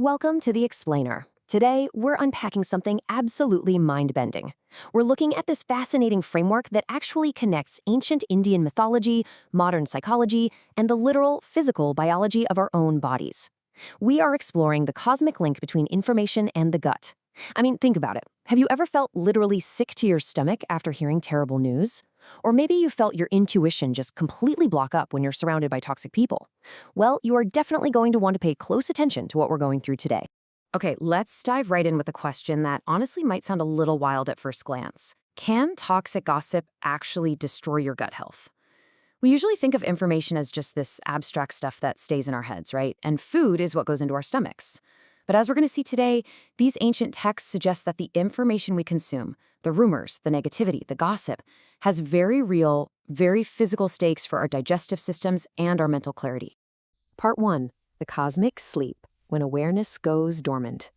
Welcome to The Explainer. Today, we're unpacking something absolutely mind-bending. We're looking at this fascinating framework that actually connects ancient Indian mythology, modern psychology, and the literal, physical biology of our own bodies. We are exploring the cosmic link between information and the gut. I mean, think about it. Have you ever felt literally sick to your stomach after hearing terrible news? Or maybe you felt your intuition just completely block up when you're surrounded by toxic people. Well, you are definitely going to want to pay close attention to what we're going through today. Okay, let's dive right in with a question that honestly might sound a little wild at first glance. Can toxic gossip actually destroy your gut health? We usually think of information as just this abstract stuff that stays in our heads, right? And food is what goes into our stomachs. But as we're going to see today, these ancient texts suggest that the information we consume, the rumors, the negativity, the gossip, has very real, very physical stakes for our digestive systems and our mental clarity. Part 1. The Cosmic Sleep, when awareness goes dormant.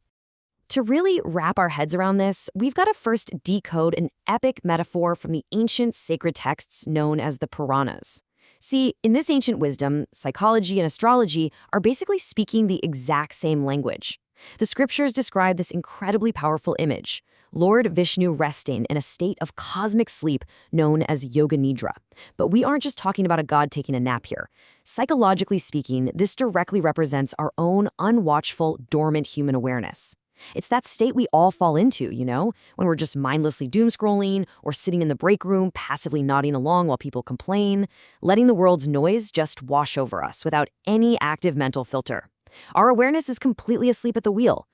To really wrap our heads around this, we've got to first decode an epic metaphor from the ancient sacred texts known as the Puranas. See, in this ancient wisdom, psychology and astrology are basically speaking the exact same language. The scriptures describe this incredibly powerful image, Lord Vishnu resting in a state of cosmic sleep known as Yoga Nidra. But we aren't just talking about a god taking a nap here. Psychologically speaking, this directly represents our own unwatchful, dormant human awareness. It's that state we all fall into, when we're just mindlessly doom-scrolling or sitting in the break room passively nodding along while people complain, letting the world's noise just wash over us without any active mental filter. Our awareness is completely asleep at the wheel.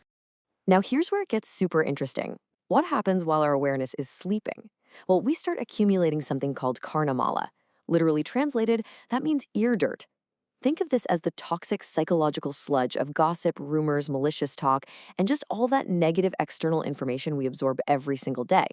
Now here's where it gets super interesting. What happens while our awareness is sleeping? Well, we start accumulating something called karnamala. Literally translated, that means ear dirt. Think of this as the toxic psychological sludge of gossip, rumors, malicious talk, and just all that negative external information we absorb every single day.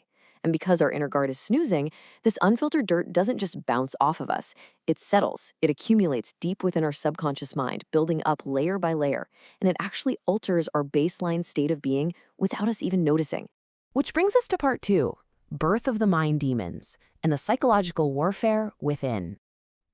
And because our inner guard is snoozing, this unfiltered dirt doesn't just bounce off of us. It settles, it accumulates deep within our subconscious mind, building up layer by layer, and it actually alters our baseline state of being without us even noticing. Which brings us to part 2, birth of the mind demons, and the psychological warfare within.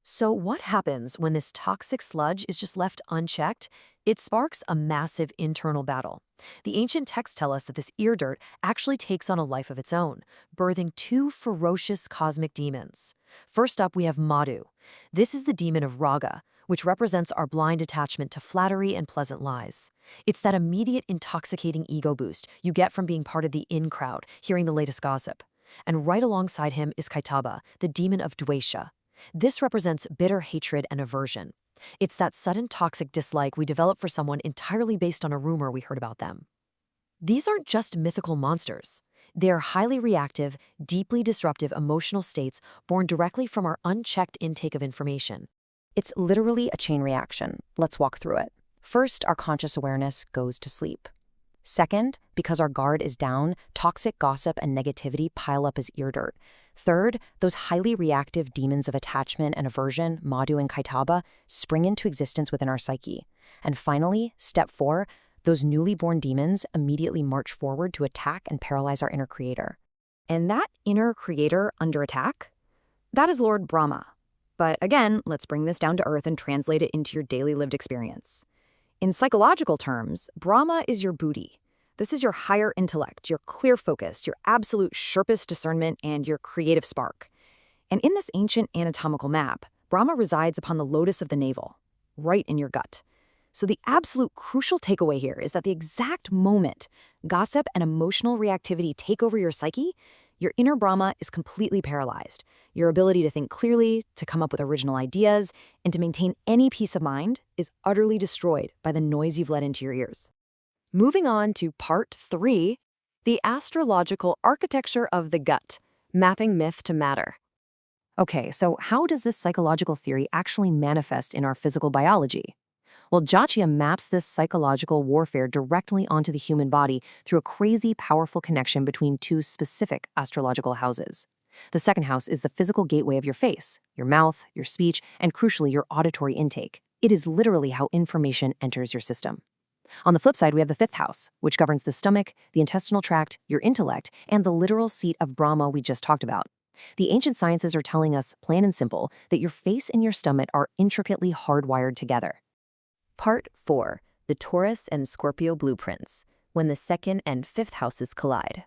So what happens when this toxic sludge is just left unchecked? It sparks a massive internal battle. The ancient texts tell us that this ear dirt actually takes on a life of its own, birthing 2 ferocious cosmic demons. First up, we have Madhu. This is the demon of raga, which represents our blind attachment to flattery and pleasant lies. It's that immediate intoxicating ego boost you get from being part of the in crowd, hearing the latest gossip. And right alongside him is Kaitaba, the demon of dvesha. This represents bitter hatred and aversion. It's that sudden toxic dislike we develop for someone entirely based on a rumor we heard about them. These aren't just mythical monsters. They are highly reactive, deeply disruptive emotional states born directly from our unchecked intake of information. It's literally a chain reaction. Let's walk through it. First, our conscious awareness goes to sleep. Second, because our guard is down, toxic gossip and negativity pile up as ear dirt. Third, those highly reactive demons of attachment and aversion, Madhu and Kaitaba, spring into existence within our psyche. And finally, step 4, those newly born demons immediately march forward to attack and paralyze our inner creator. And that inner creator under attack? That is Lord Brahma. But again, let's bring this down to earth and translate it into your daily lived experience. In psychological terms, Brahma is your buddhi. This is your higher intellect, your clear focus, your absolute sharpest discernment, and your creative spark. And in this ancient anatomical map, Brahma resides upon the lotus of the navel, right in your gut. So the absolute crucial takeaway here is that the exact moment gossip and emotional reactivity take over your psyche, your inner Brahma is completely paralyzed. Your ability to think clearly, to come up with original ideas, and to maintain any peace of mind is utterly destroyed by the noise you've let into your ears. Moving on to part 3, the astrological architecture of the gut, mapping myth to matter. Okay, so how does this psychological theory actually manifest in our physical biology? Well, Jatya maps this psychological warfare directly onto the human body through a crazy, powerful connection between 2 specific astrological houses. The second house is the physical gateway of your face, your mouth, your speech, and crucially, your auditory intake. It is literally how information enters your system. On the flip side, we have the 5th house, which governs the stomach, the intestinal tract, your intellect, and the literal seat of Brahma we just talked about. The ancient sciences are telling us, plain and simple, that your face and your stomach are intricately hardwired together. Part 4. The the Taurus and Scorpio blueprints, when the second and fifth houses collide.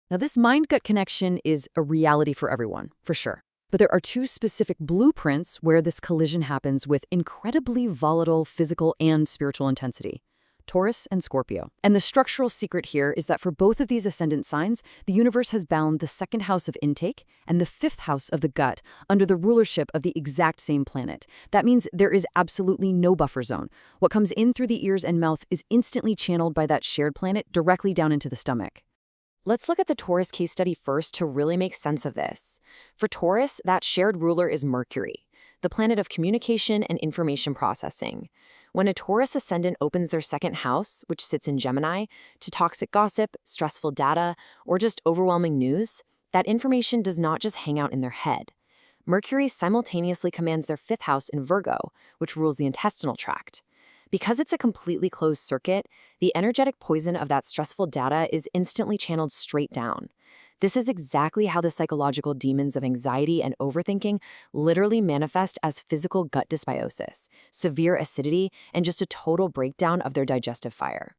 Now, this mind-gut connection is a reality for everyone, for sure. But there are two specific blueprints where this collision happens with incredibly volatile physical and spiritual intensity: Taurus and Scorpio. And the structural secret here is that for both of these ascendant signs, the universe has bound the second house of intake and the fifth house of the gut under the rulership of the exact same planet. That means there is absolutely no buffer zone. What comes in through the ears and mouth is instantly channeled by that shared planet directly down into the stomach. Let's look at the Taurus case study first to really make sense of this. For Taurus, that shared ruler is Mercury, the planet of communication and information processing. When a Taurus ascendant opens their second house, which sits in Gemini, to toxic gossip, stressful data, or just overwhelming news, that information does not just hang out in their head. Mercury simultaneously commands their fifth house in Virgo, which rules the intestinal tract. Because it's a completely closed circuit, the energetic poison of that stressful data is instantly channeled straight down. This is exactly how the psychological demons of anxiety and overthinking literally manifest as physical gut dysbiosis, severe acidity, and just a total breakdown of their digestive fire.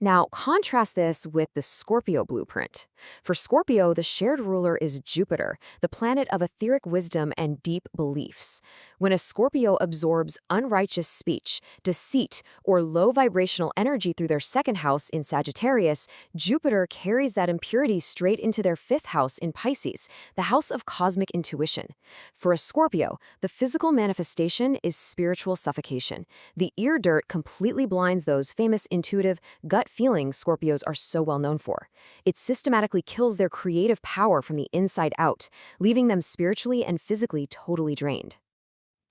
Now, contrast this with the Scorpio blueprint. For Scorpio, the shared ruler is Jupiter, the planet of etheric wisdom and deep beliefs. When a Scorpio absorbs unrighteous speech, deceit, or low vibrational energy through their second house in Sagittarius, Jupiter carries that impurity straight into their fifth house in Pisces, the house of cosmic intuition. For a Scorpio, the physical manifestation is spiritual suffocation. The ear dirt completely blinds those famous intuitive, gut feelings Scorpios are so well known for. It systematically kills their creative power from the inside out, leaving them spiritually and physically totally drained.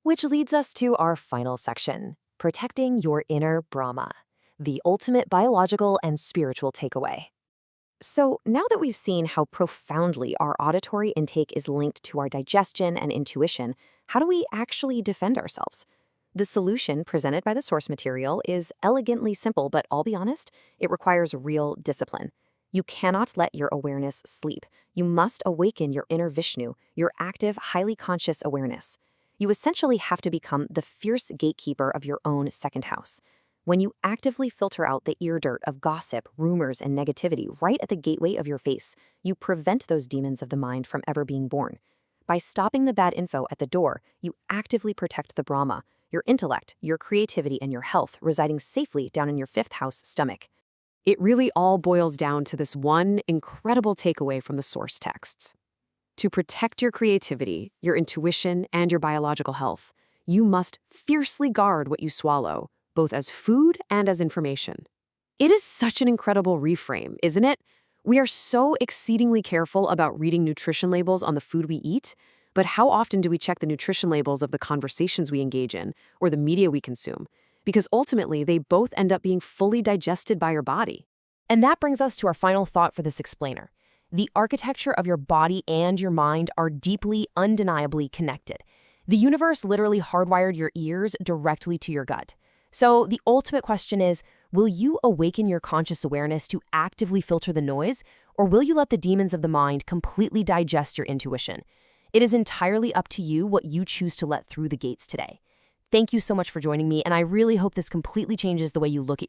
Which leads us to our final section, protecting your inner Brahma, the ultimate biological and spiritual takeaway. So now that we've seen how profoundly our auditory intake is linked to our digestion and intuition, how do we actually defend ourselves? The solution presented by the source material is elegantly simple, but I'll be honest, it requires real discipline. You cannot let your awareness sleep. You must awaken your inner Vishnu, your active, highly conscious awareness. You essentially have to become the fierce gatekeeper of your own second house. When you actively filter out the ear dirt of gossip, rumors, and negativity right at the gateway of your face, you prevent those demons of the mind from ever being born. By stopping the bad info at the door, you actively protect the Brahma, your intellect, your creativity, and your health residing safely down in your fifth house stomach. It really all boils down to this one incredible takeaway from the source texts. To protect your creativity, your intuition, and your biological health, you must fiercely guard what you swallow, both as food and as information. It is such an incredible reframe, isn't it? We are so exceedingly careful about reading nutrition labels on the food we eat, but how often do we check the nutrition labels of the conversations we engage in or the media we consume? Because ultimately, they both end up being fully digested by your body. And that brings us to our final thought for this explainer. The architecture of your body and your mind are deeply, undeniably connected. The universe literally hardwired your ears directly to your gut. So the ultimate question is, will you awaken your conscious awareness to actively filter the noise, or will you let the demons of the mind completely digest your intuition? It is entirely up to you what you choose to let through the gates today. Thank you so much for joining me, and I really hope this completely changes the way you look at your